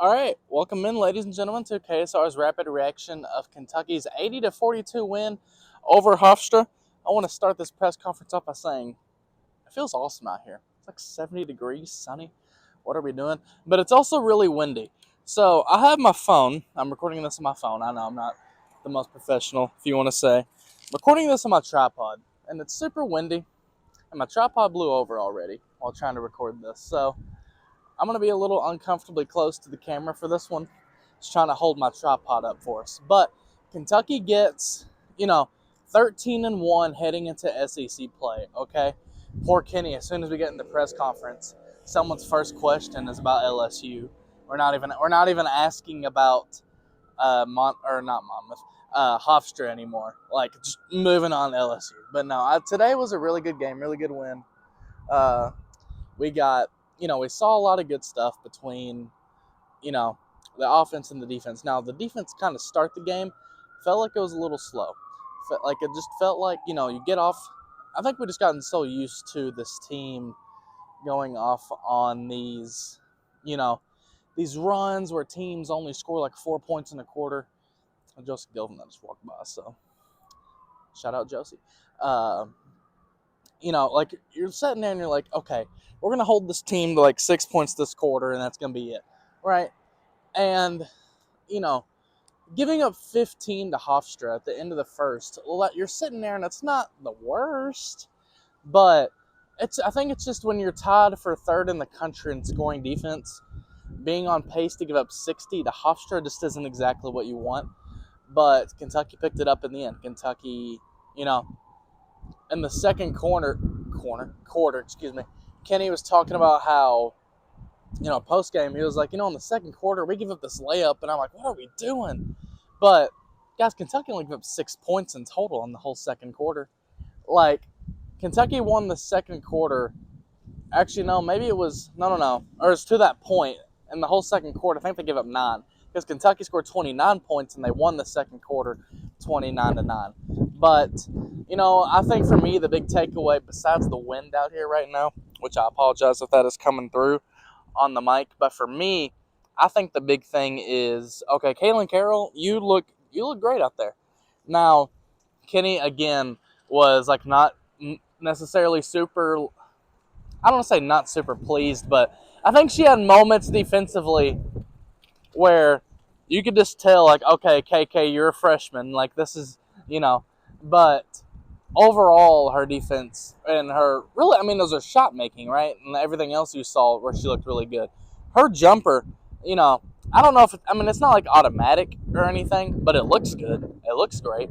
All right, welcome in, ladies and gentlemen, to KSR's rapid reaction of Kentucky's 80-42 win over Hofstra. I want to start this press conference off by saying it feels awesome out here. It's like 70 degrees, sunny. What are we doing? But it's also really windy. So I have my phone. I'm recording this on my phone. I know I'm not the most professional, if you want to say. I'm recording this on my tripod, and it's super windy, and my tripod blew over already while trying to record this. So I'm going to be a little uncomfortably close to the camera for this one. Just trying to hold my tripod up for us. But Kentucky gets, 13-1 heading into SEC play, okay? Poor Kenny, as soon as we get in the press conference, someone's first question is about LSU. We're not even asking about Hofstra anymore. Like, just moving on to LSU. But no, today was a really good game, really good win. We got we saw a lot of good stuff between, the offense and the defense. Now, the defense kind of start the game felt like it was a little slow. Like it just felt like, you get off. I think we just gotten so used to this team going off on these runs where teams only score like 4 points in a quarter. Josie Gilvin that just walked by, so shout out Josie. Like you're sitting there and you're like, okay, we're going to hold this team to like 6 points this quarter and that's going to be it, right? And, giving up 15 to Hofstra at the end of the first, you're sitting there and it's not the worst, but I think it's just when you're tied for third in the country in scoring defense, being on pace to give up 60 to Hofstra just isn't exactly what you want. But Kentucky picked it up in the end. Kentucky, in the second quarter, Kenny was talking about how, post game, he was like, in the second quarter, we give up this layup, and I'm like, what are we doing? But, guys, Kentucky only gave up 6 points in total in the whole second quarter. Like, Kentucky won the second quarter. Actually, no, maybe it was, no. Or it's to that point. In the whole second quarter, I think they gave up 9. Because Kentucky scored 29 points, and they won the second quarter 29-9. But, I think for me, the big takeaway, besides the wind out here right now, which I apologize if that is coming through on the mic, but for me, I think the big thing is, okay, Kaylin Carroll, you look great out there. Now, Kenny, again, was like not necessarily super, I don't want to say not super pleased, but I think she had moments defensively where you could just tell, like, okay, KK, you're a freshman. Like, this is, but overall, her defense and her, really, those are shot making, right? And everything else you saw where she looked really good. Her jumper, I don't know if it's not like automatic or anything, but it looks good. It looks great.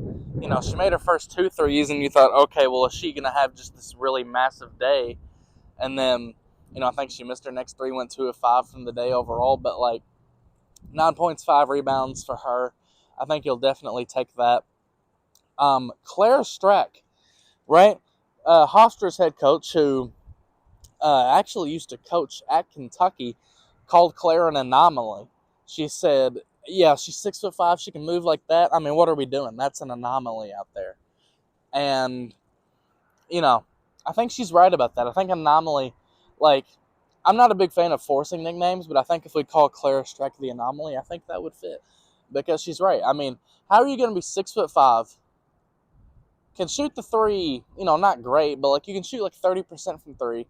She made her first 2 threes, and you thought, okay, well, is she going to have just this really massive day? And then, I think she missed her next 3, went 2 of 5 from the day overall, but like 9 points, 5 rebounds for her. I think you'll definitely take that. Claire Strack, right? Hofstra's head coach, who actually used to coach at Kentucky, called Claire an anomaly. She said, yeah, she's 6'5", she can move like that. What are we doing? That's an anomaly out there. And, I think she's right about that. I think anomaly, like, I'm not a big fan of forcing nicknames, but I think if we call Claire Strack the anomaly, I think that would fit. Because she's right. How are you going to be 6'5", can shoot the 3, not great, but like you can shoot like 30% from 3.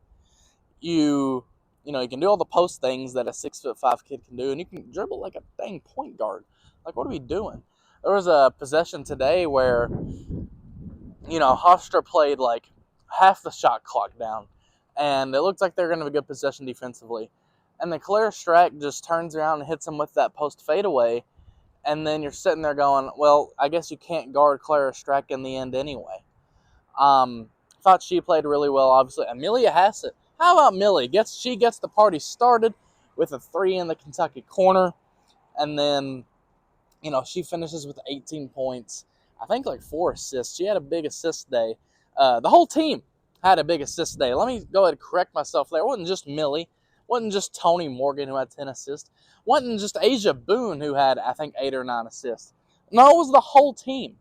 You can do all the post things that a 6'5" kid can do, and you can dribble like a dang point guard. Like, what are we doing? There was a possession today where, Hofstra played like half the shot clock down, and it looked like they're going to have a good possession defensively. And then Claire Strack just turns around and hits him with that post fadeaway, and then you're sitting there going, well, I guess you can't guard Claire Strack in the end anyway. Thought she played really well, obviously. Amelia Hassett. How about Millie? She gets the party started with a 3 in the Kentucky corner, and then, she finishes with 18 points. I think like 4 assists. She had a big assist day. The whole team had a big assist day. Let me go ahead and correct myself there. It wasn't just Millie. It wasn't just Tony Morgan who had 10 assists. It wasn't just Asia Boone who had, I think, 8 or 9 assists. No, it was the whole team.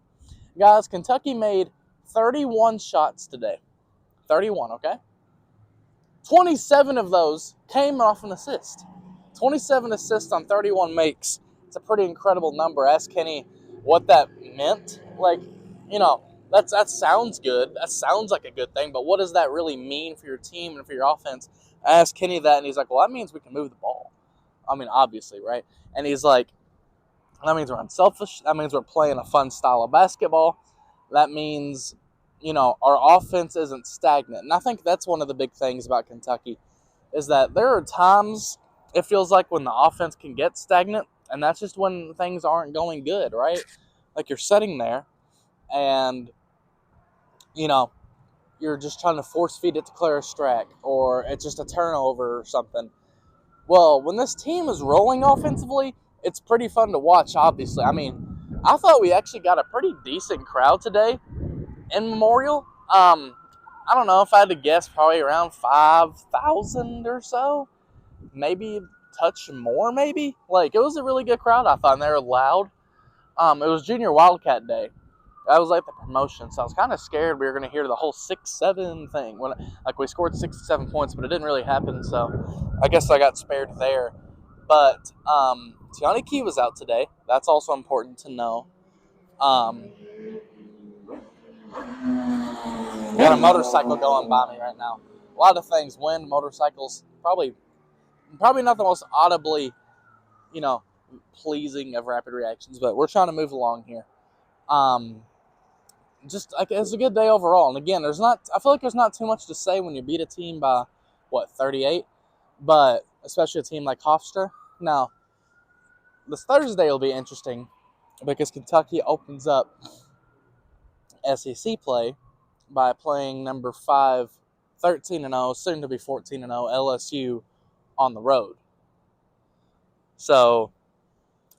Guys, Kentucky made 31 shots today. 31, okay? 27 of those came off an assist. 27 assists on 31 makes. It's a pretty incredible number. Ask Kenny what that meant. Like, that sounds good. That sounds like a good thing, but what does that really mean for your team and for your offense? I asked Kenny that, and he's like, well, that means we can move the ball. I mean, obviously, right? And he's like, that means we're unselfish. That means we're playing a fun style of basketball. That means, our offense isn't stagnant. And I think that's one of the big things about Kentucky is that there are times it feels like when the offense can get stagnant, and that's just when things aren't going good, right? Like you're sitting there and, you're just trying to force feed it to Clara Strack, or it's just a turnover or something. Well, when this team is rolling offensively, it's pretty fun to watch, obviously. I mean, I thought we actually got a pretty decent crowd today in Memorial. I don't know if I had to guess, probably around 5,000 or so. Maybe touch more, maybe. Like, it was a really good crowd, I thought, and they were loud. It was Junior Wildcat Day. That was like the promotion, so I was kind of scared we were going to hear the whole 6-7 thing. We scored 6-7 points, but it didn't really happen, so I guess I got spared there. But Tiani Key was out today. That's also important to know. Got a motorcycle going by me right now. A lot of things, wind, motorcycles, probably not the most audibly, pleasing of rapid reactions, but we're trying to move along here. Just like it's a good day overall. And again, I feel like there's not too much to say when you beat a team by 38, but especially a team like Hofstra. Now, this Thursday will be interesting because Kentucky opens up SEC play by playing number 5, 13-0, soon to be 14-0 LSU on the road. So,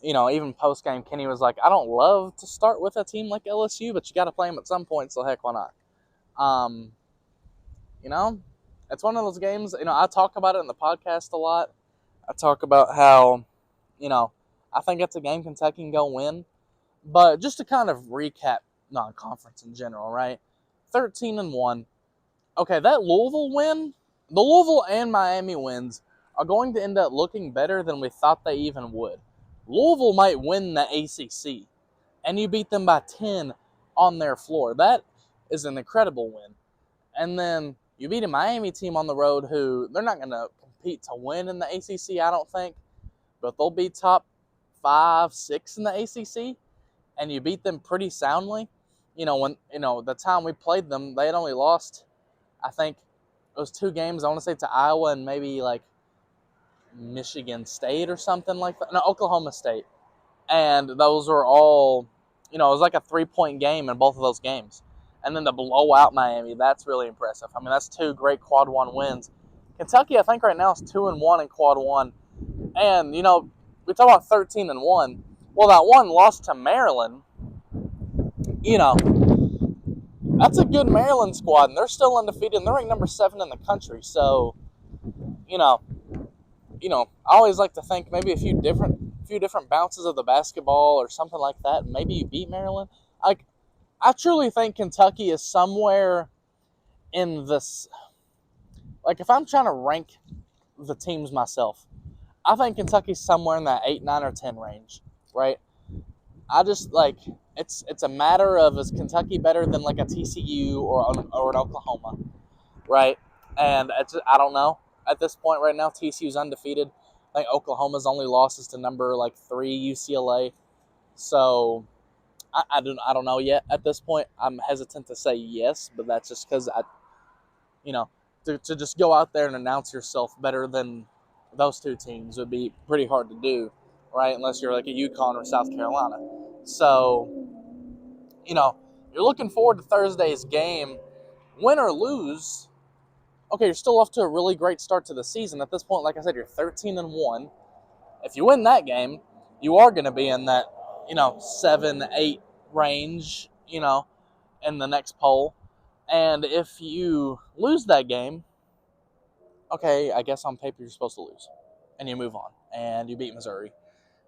even post-game, Kenny was like, I don't love to start with a team like LSU, but you got to play them at some point, so heck, why not? It's one of those games, I talk about it in the podcast a lot. I talk about how, I think it's a game Kentucky can go win. But just to kind of recap non-conference in general, right? 13-1. Okay, that Louisville win, the Louisville and Miami wins are going to end up looking better than we thought they even would. Louisville might win the ACC, and you beat them by 10 on their floor. That is an incredible win. And then you beat a Miami team on the road who they're not going to compete to win in the ACC, I don't think, but they'll be top 5, 6 in the ACC, and you beat them pretty soundly. When the time we played them, they had only lost, I think it was 2 games. I want to say to Iowa and maybe like Michigan State or something like that. No, Oklahoma State. And those were all, it was like a 3-point game in both of those games. And then to blow out Miami, that's really impressive. I mean, that's 2 great quad 1 wins. Kentucky, I think right now is 2-1 in quad 1. And, we talk about 13-1. Well, that one loss to Maryland, that's a good Maryland squad, and they're still undefeated, and they're ranked number 7 in the country. So, I always like to think maybe a few different bounces of the basketball or something like that. Maybe you beat Maryland. I truly think Kentucky is somewhere in this. Like, if I'm trying to rank the teams myself, I think Kentucky's somewhere in that 8, 9, or 10 range, right? I just, it's a matter of, is Kentucky better than, like, a TCU or an Oklahoma, right? And I don't know. At this point right now, TCU's undefeated. I think Oklahoma's only losses to number, 3 UCLA. So, I don't know yet at this point. I'm hesitant to say yes, but that's just because to just go out there and announce yourself better than those 2 teams would be pretty hard to do, right? Unless you're like a UConn or South Carolina. So, you're looking forward to Thursday's game. Win or lose, okay, you're still off to a really great start to the season. At this point, like I said, you're 13-1. If you win that game, you are going to be in that, 7, 8 range, in the next poll. And if you lose that game, okay, I guess on paper you're supposed to lose. And you move on. And you beat Missouri.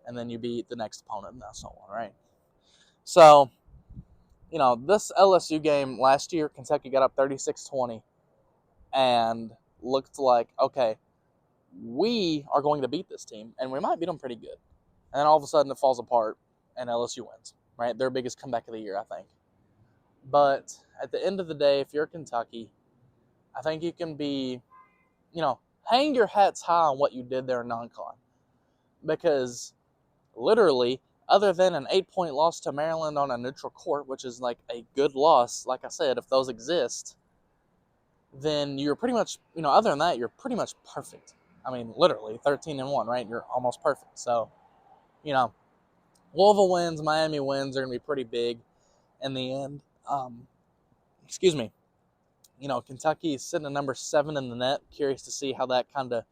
And then you beat the next opponent and so on, right? So, this LSU game last year, Kentucky got up 36-20 and looked like, okay, we are going to beat this team, and we might beat them pretty good. And then all of a sudden it falls apart, and LSU wins, right? Their biggest comeback of the year, I think. But at the end of the day, if you're Kentucky, I think you can be, hang your hats high on what you did there in non-con. Because literally, other than an 8-point loss to Maryland on a neutral court, which is like a good loss, like I said, if those exist, then you're pretty much, other than that, you're pretty much perfect. I mean, literally, 13-1, right? You're almost perfect. So, Louisville wins, Miami wins are going to be pretty big in the end. Excuse me. Kentucky is sitting at number 7 in the net. Curious to see how that kind of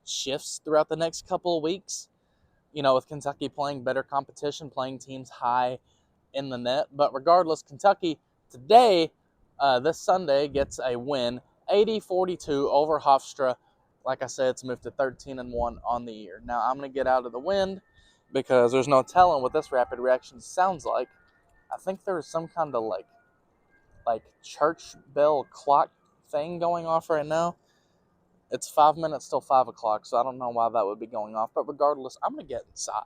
shifts throughout the next couple of weeks. With Kentucky playing better competition, playing teams high in the net. But regardless, Kentucky today, this Sunday, gets a win, 80-42 over Hofstra. Like I said, it's moved to 13-1 on the year. Now, I'm going to get out of the wind because there's no telling what this rapid reaction sounds like. I think there was some kind of like church bell clock thing going off right now. It's 5 minutes till 5 o'clock, so I don't know why that would be going off. But regardless, I'm going to get inside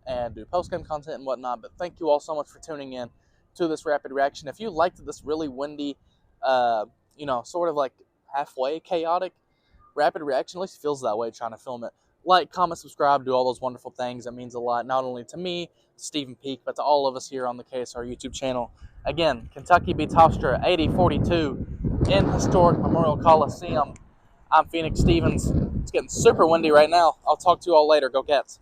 and do post-game content and whatnot. But thank you all so much for tuning in to this rapid reaction. If you liked this really windy, sort of like halfway chaotic rapid reaction, at least feels that way trying to film it. Like, comment, subscribe, do all those wonderful things. That means a lot, not only to me, Stephen Peak, but to all of us here on the KSR YouTube channel. Again, Kentucky beats Hofstra 80-42 in historic Memorial Coliseum. I'm Phoenix Stevens. It's getting super windy right now. I'll talk to you all later. Go Cats.